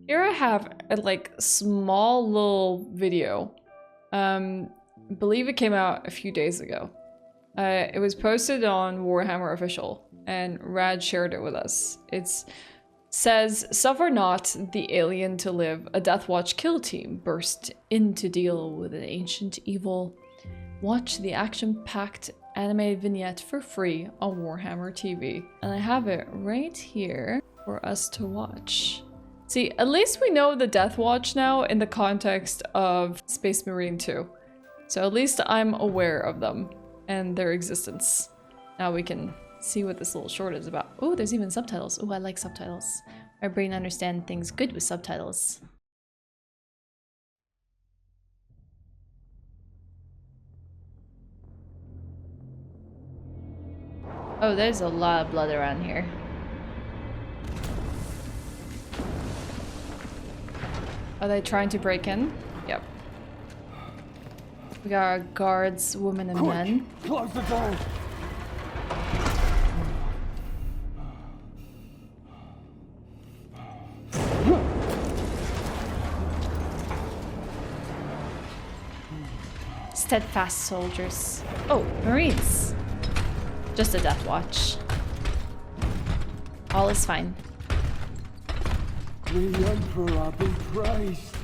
Here I have a like small little video. Believe it came out a few days ago. It was posted on Warhammer Official and Rad shared it with us. It says, "Suffer not the alien to live. A Deathwatch kill team burst in to deal with an ancient evil. Watch the action-packed animated vignette for free on Warhammer TV." And I have it right here for us to watch. See, at least we know the Deathwatch now in the context of Space Marine 2. So at least I'm aware of them and their existence. Now we can see what this little short is about. Oh, there's even subtitles. Oh, I like subtitles. My brain understands things good with subtitles. Oh, there's a lot of blood around here. Are they trying to break in? Yep. We got our guards, women and men. Close the door! Steadfast soldiers. Oh, Marines. Just a Deathwatch. All is fine. The Emperor be praised.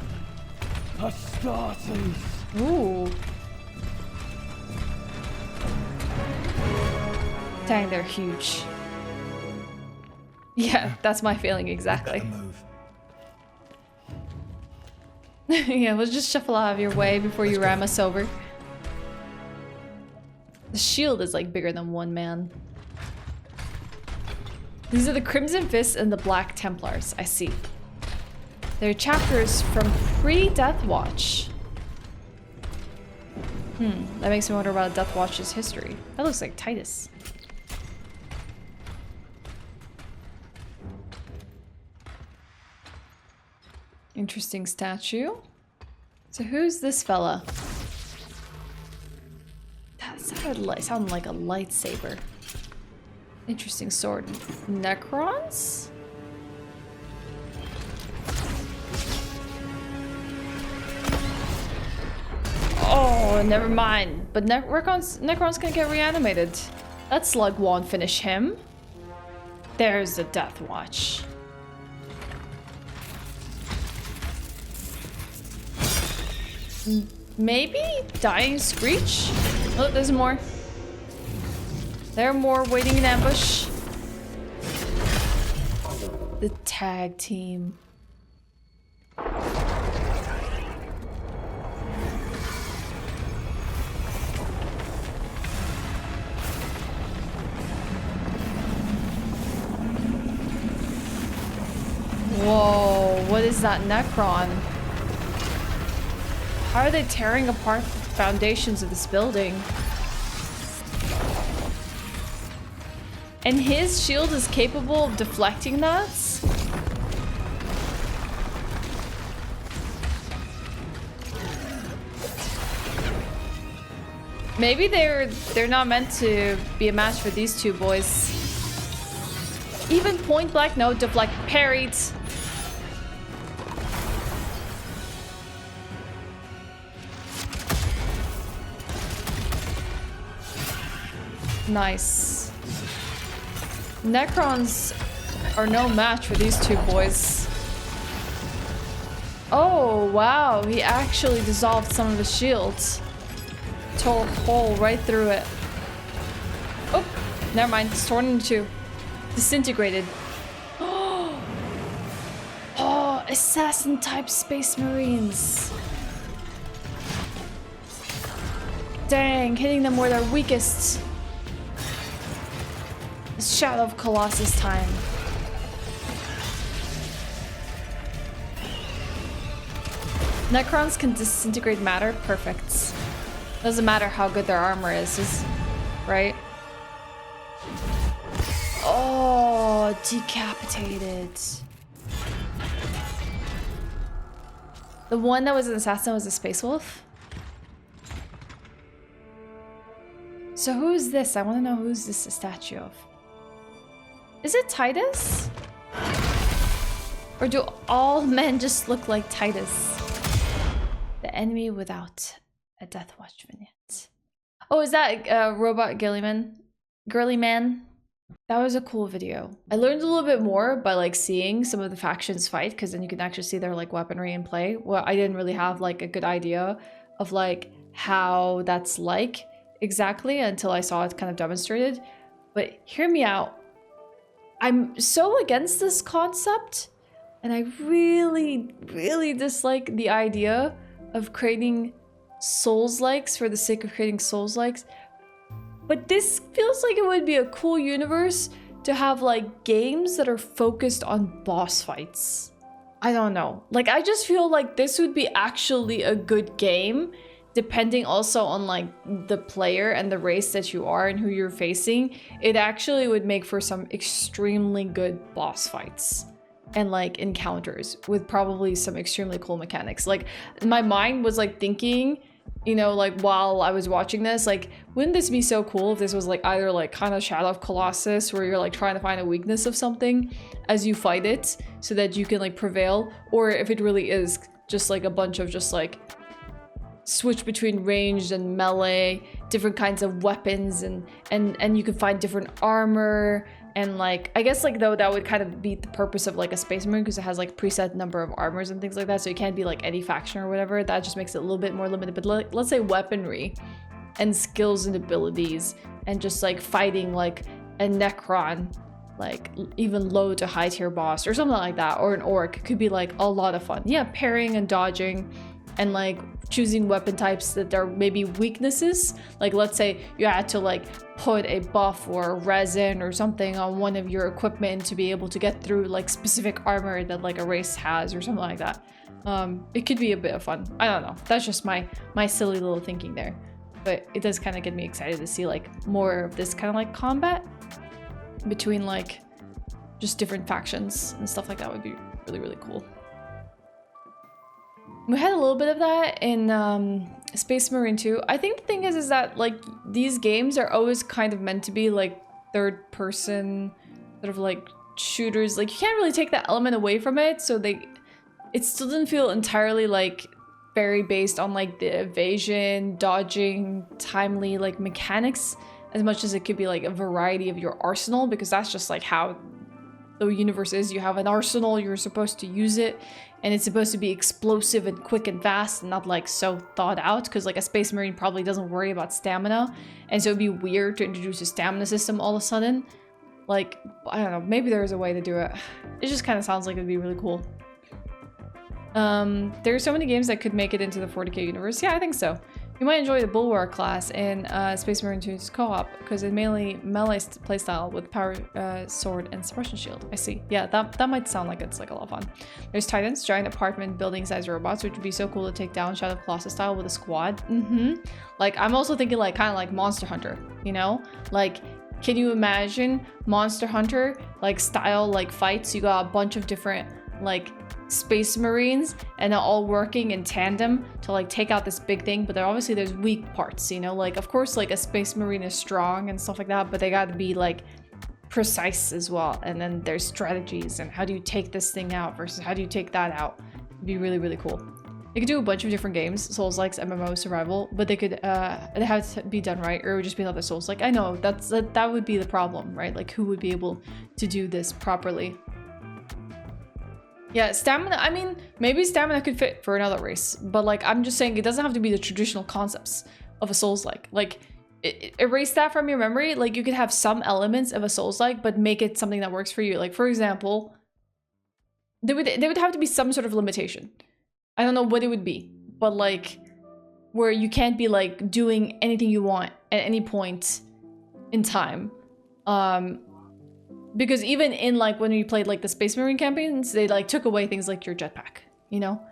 Astartes. Ooh. Dang, they're huge. Yeah, that's my feeling exactly. Yeah, let's just shuffle out of your way before you ram us over. The shield is like bigger than one man. These are the Crimson Fists and the Black Templars, I see. They're chapters from pre-Deathwatch. That makes me wonder about Deathwatch's history. That looks like Titus. Interesting statue. So who's this fella? That sounded like a lightsaber. Interesting sword. Necrons? Oh, never mind. But Necron's gonna get reanimated. That slug won't finish him. There's the Deathwatch. Maybe? Dying Screech? Oh, there's more. There are more waiting in ambush. The tag team. Whoa, what is that Necron? How are they tearing apart the foundations of this building? And his shield is capable of deflecting that? Maybe they're not meant to be a match for these two boys. Even point blank, no, deflect, parried. Nice. Necrons are no match for these two boys. Oh, wow. He actually dissolved some of his shields. Tore a hole right through it. Oh, never mind. It's torn in two. Disintegrated. Oh, assassin type Space Marines. Dang, hitting them where they're weakest. It's Shadow of Colossus time. Necrons can disintegrate matter. Perfect. Doesn't matter how good their armor is right? Oh, decapitated. The one that was an assassin was a space wolf? So who's this? I want to know who's this a statue of. Is it Titus? Or do all men just look like Titus? The enemy without a Deathwatch vignette. Oh, is that Robot Girly Man? That was a cool video. I learned a little bit more by like seeing some of the factions fight, because then you can actually see their like weaponry in play. Well, I didn't really have like a good idea of like how that's like exactly until I saw it kind of demonstrated. But hear me out. I'm so against this concept, and I really, really dislike the idea of creating Souls-likes for the sake of creating Souls-likes. But this feels like it would be a cool universe to have like games that are focused on boss fights. I don't know. Like, I just feel like this would be actually a good game, depending also on like the player and the race that you are and who you're facing. It actually would make for some extremely good boss fights and like encounters with probably some extremely cool mechanics. Like, my mind was like thinking, you know, like while I was watching this, like, wouldn't this be so cool if this was like either like kind of Shadow of Colossus, where you're like trying to find a weakness of something as you fight it so that you can like prevail, or if it really is just like a bunch of just like switch between ranged and melee, different kinds of weapons, and you can find different armor. And like, I guess like though that would kind of be the purpose of like a Space Marine, because it has like preset number of armors and things like that, so it can't be like any faction or whatever. That just makes it a little bit more limited. But let's say weaponry and skills and abilities, and just like fighting like a Necron, like even low to high tier boss or something like that, or an orc, could be like a lot of fun. Yeah, parrying and dodging, and like choosing weapon types that are maybe weaknesses. Like, let's say you had to like put a buff or a resin or something on one of your equipment to be able to get through like specific armor that like a race has or something like that. It could be a bit of fun. I don't know. That's just my silly little thinking there. But it does kind of get me excited to see like more of this kind of like combat between like just different factions and stuff like that. Would be really, really cool. We had a little bit of that in Space Marine 2. I think the thing is that like these games are always kind of meant to be like third person sort of like shooters. Like, you can't really take that element away from it, so it still didn't feel entirely like very based on like the evasion, dodging, timely like mechanics, as much as it could be like a variety of your arsenal, because that's just like how the universe is. You have an arsenal, you're supposed to use it, and it's supposed to be explosive and quick and fast and not like so thought out, because like a Space Marine probably doesn't worry about stamina, and so it'd be weird to introduce a stamina system all of a sudden. Like, I don't know, maybe there's a way to do it. It just kind of sounds like it'd be really cool. There are so many games that could make it into the 40k universe. Yeah, I think so. You might enjoy the Bulwark class in Space Marine 2's co-op, because it's mainly melee playstyle with power sword and suppression shield. I see. Yeah, that might sound like it's like a lot of fun. There's Titans, giant apartment building size robots, which would be so cool to take down Shadow of Colossus style with a squad. Like, I'm also thinking like kind of like Monster Hunter, you know? Like, can you imagine Monster Hunter like style like fights? You got a bunch of different like Space Marines, and they're all working in tandem to like take out this big thing, but obviously there's weak parts, you know? Like, of course, like a Space Marine is strong and stuff like that, but they got to be like precise as well. And then there's strategies, and how do you take this thing out versus how do you take that out? It'd be really, really cool. They could do a bunch of different games, Souls-likes, MMO, survival, but they could, it has to be done right, or it would just be another Souls-like. I know, that would be the problem, right? Like, who would be able to do this properly? Yeah, stamina, I mean, maybe stamina could fit for another race, but like, I'm just saying it doesn't have to be the traditional concepts of a Souls-like. Like, erase that from your memory. Like, you could have some elements of a Souls-like, but make it something that works for you. Like, for example, there would have to be some sort of limitation. I don't know what it would be, but like, where you can't be like doing anything you want at any point in time. Because even in like when we played like the Space Marine campaigns, they like took away things like your jetpack, you know?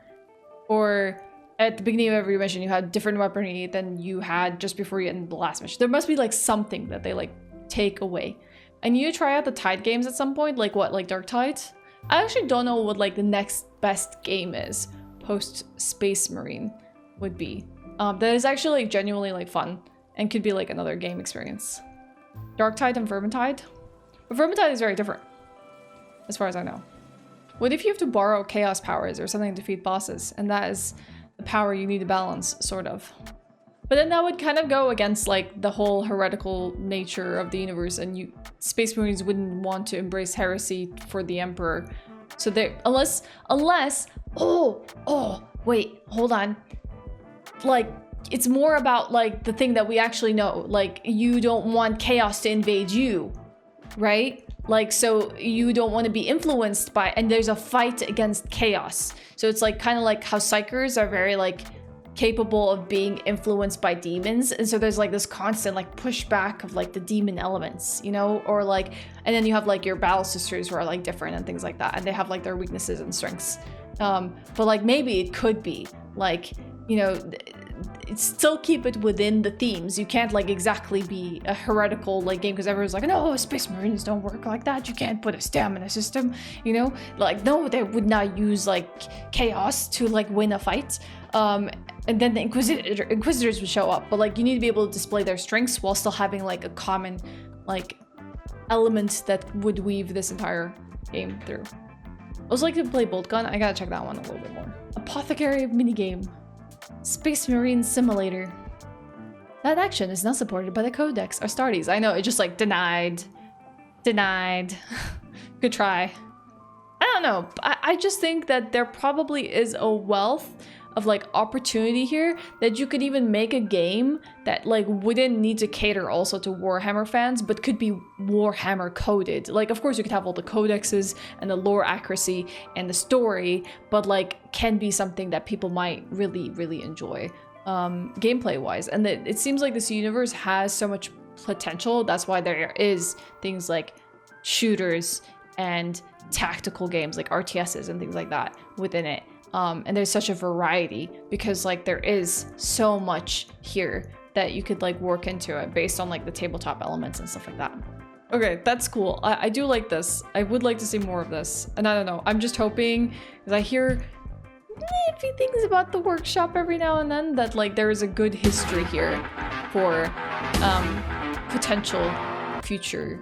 Or at the beginning of every mission, you had different weaponry than you had just before you ended the last mission. There must be like something that they like take away. I need to try out the Tide games at some point, like what, like Dark Tide? I actually don't know what like the next best game is post Space Marine would be. That is actually like genuinely like fun and could be like another game experience. Dark Tide and Vermintide? But Vermintide is very different, as far as I know. What if you have to borrow chaos powers or something to defeat bosses, and that is the power you need to balance, sort of? But then that would kind of go against like the whole heretical nature of the universe, and Space Marines wouldn't want to embrace heresy for the Emperor. So they, unless, wait, hold on. Like, it's more about like the thing that we actually know. Like, you don't want chaos to invade you, right? Like, so you don't want to be influenced by, and there's a fight against chaos. So it's like kind of like how psychers are very like capable of being influenced by demons, and so there's like this constant like pushback of like the demon elements, you know, or like, and then you have like your battle sisters who are like different and things like that, and they have like their weaknesses and strengths. But like maybe it could be like, you know, still keep it within the themes. You can't like exactly be a heretical like game because everyone's like, no, Space Marines don't work like that. You can't put a stamina system, you know, like no, they would not use like chaos to like win a fight. And then the Inquisitors would show up, but like you need to be able to display their strengths while still having like a common like element that would weave this entire game through. I also like to play Bolt Gun. I gotta check that one a little bit more. Apothecary minigame. Space Marine Simulator. That action is not supported by the Codex or Astartes. I know, it just like denied. Good try. I don't know. I just think that there probably is a wealth of like opportunity here that you could even make a game that like wouldn't need to cater also to Warhammer fans, but could be Warhammer coded. Like, of course you could have all the codexes and the lore accuracy and the story, but like can be something that people might really enjoy gameplay wise. And it seems like this universe has so much potential. That's why there is things like shooters and tactical games like RTSs and things like that within it. And there's such a variety because like there is so much here that you could like work into it based on like the tabletop elements and stuff like that. Okay, that's cool. I do like this. I would like to see more of this. And I don't know, I'm just hoping, because I hear iffy things about the workshop every now and then, that like there is a good history here for potential future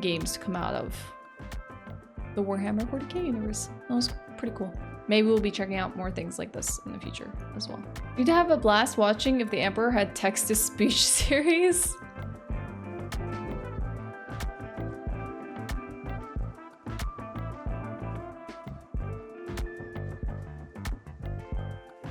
games to come out of the Warhammer 40k universe. That was pretty cool. Maybe we'll be checking out more things like this in the future as well. You'd have a blast watching if the Emperor had text-to-speech series.